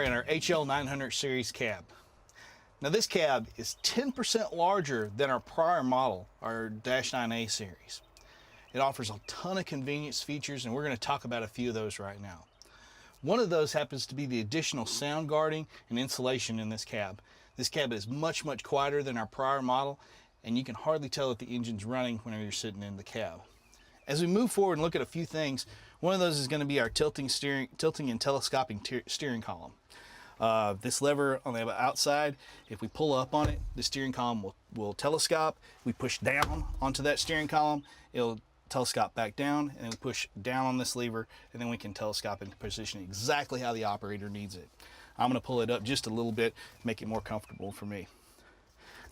in our HL900 series cab. Now this cab is 10% larger than our prior model, our -9A series. It offers a ton of convenience features, and we're going to talk about a few of those right now. One of those happens to be the additional sound guarding and insulation in this cab. This cab is much quieter than our prior model, and you can hardly tell that the engine's running whenever you're sitting in the cab. As we move forward and look at a few things, one of those is going to be our tilting and telescoping steering column. This lever on the outside, if we pull up on it, the steering column will telescope. We push down onto that steering column, it'll telescope back down, and we push down on this lever, and then we can telescope into position exactly how the operator needs it. I'm going to pull it up just a little bit, make it more comfortable for me.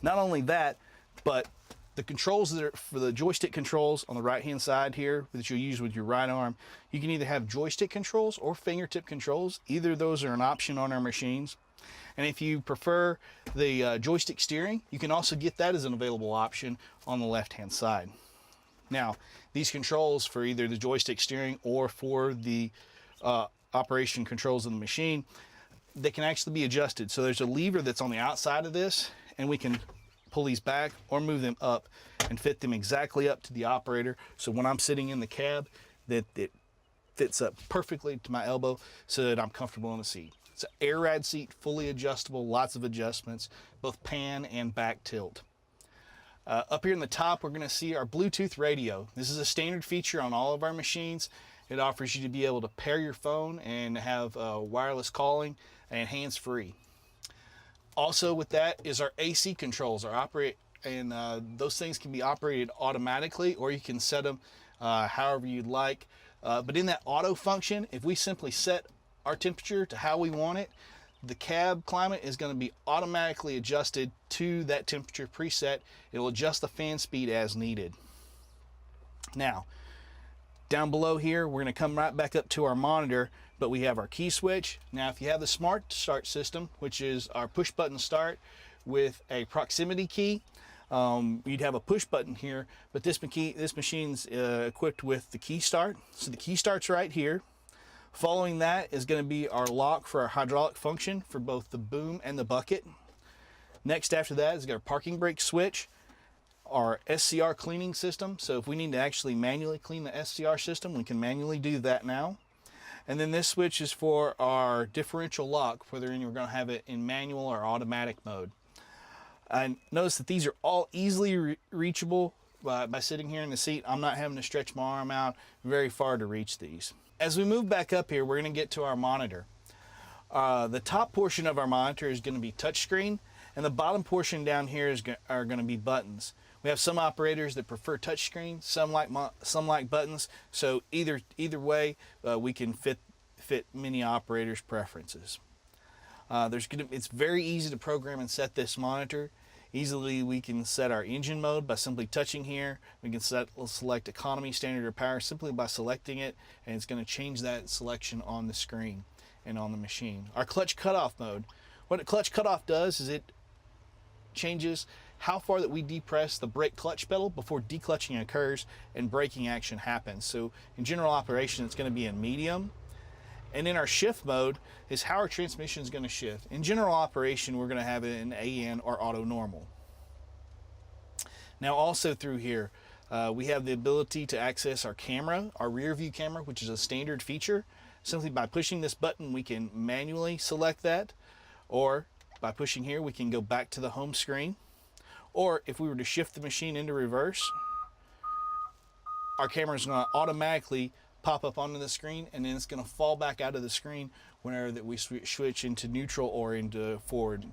Not only that, but the controls that are for the joystick controls on the right hand side here that you'll use with your right arm, you can either have joystick controls or fingertip controls. Either of those are an option on our machines. And if you prefer the joystick steering, you can also get that as an available option on the left hand side. Now, these controls for either the joystick steering or for the operation controls of the machine, they can actually be adjusted. So there's a lever that's on the outside of this, and we can pull these back or move them up and fit them exactly up to the operator. So when I'm sitting in the cab, that it fits up perfectly to my elbow so that I'm comfortable in the seat. It's an air ride seat, fully adjustable, lots of adjustments, both pan and back tilt. Up here in the top, we're going to see our Bluetooth radio. This is a standard feature on all of our machines. It offers you to be able to pair your phone and have wireless calling and hands-free. Also with that is our AC controls, those things can be operated automatically, or you can set them however you'd like. But in that auto function, if we simply set our temperature to how we want it, the cab climate is going to be automatically adjusted to that temperature preset. It'll adjust the fan speed as needed. Now, down below here, we're going to come right back up to our monitor, but we have our key switch. Now, if you have the Smart Start system, which is our push button start with a proximity key, you'd have a push button here, but this machine's equipped with the key start. So the key start's right here. Following that is going to be our lock for our hydraulic function for both the boom and the bucket. Next after that is our parking brake switch, our SCR cleaning system. So if we need to actually manually clean the SCR system, we can manually do that now. And then this switch is for our differential lock, whether you're going to have it in manual or automatic mode. And notice that these are all easily reachable by sitting here in the seat. I'm not having to stretch my arm out very far to reach these. As we move back up here, we're going to get to our monitor. The top portion of our monitor is going to be touchscreen, and the bottom portion down here are going to be buttons. We have some operators that prefer touchscreen, some like buttons. So either way, we can fit many operators' preferences. It's very easy to program and set this monitor. Easily we can set our engine mode by simply touching here. We can select economy, standard, or power simply by selecting it, and it's going to change that selection on the screen and on the machine. Our clutch cutoff mode. What a clutch cutoff does is it changes how far that we depress the brake clutch pedal before declutching occurs and braking action happens. So in general operation, it's going to be in medium. And in our shift mode is how our transmission is going to shift. In general operation, we're going to have it in AN or auto normal. Now also through here, we have the ability to access our camera, our rear view camera, which is a standard feature. Simply by pushing this button, we can manually select that, or by pushing here, we can go back to the home screen. Or if we were to shift the machine into reverse, our camera is going to automatically pop up onto the screen, and then it's going to fall back out of the screen whenever that we switch into neutral or into forward.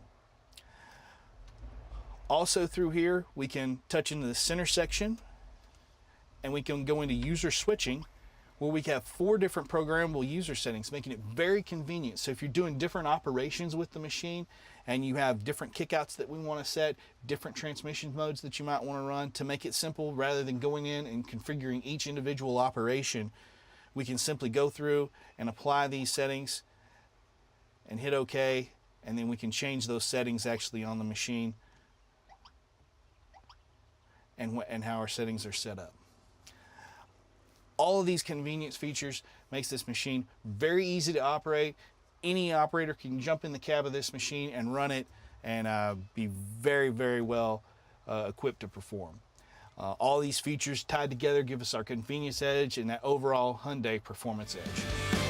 Also through here, we can touch into the center section, and we can go into user switching, where we have 4 different programmable user settings, making it very convenient. So if you're doing different operations with the machine and you have different kickouts that we want to set, different transmission modes that you might want to run, to make it simple rather than going in and configuring each individual operation, we can simply go through and apply these settings and hit OK, and then we can change those settings actually on the machine and how our settings are set up. All of these convenience features makes this machine very easy to operate, any operator can jump in the cab of this machine and run it and be very, very well equipped to perform. All these features tied together give us our convenience edge and that overall Hyundai performance edge.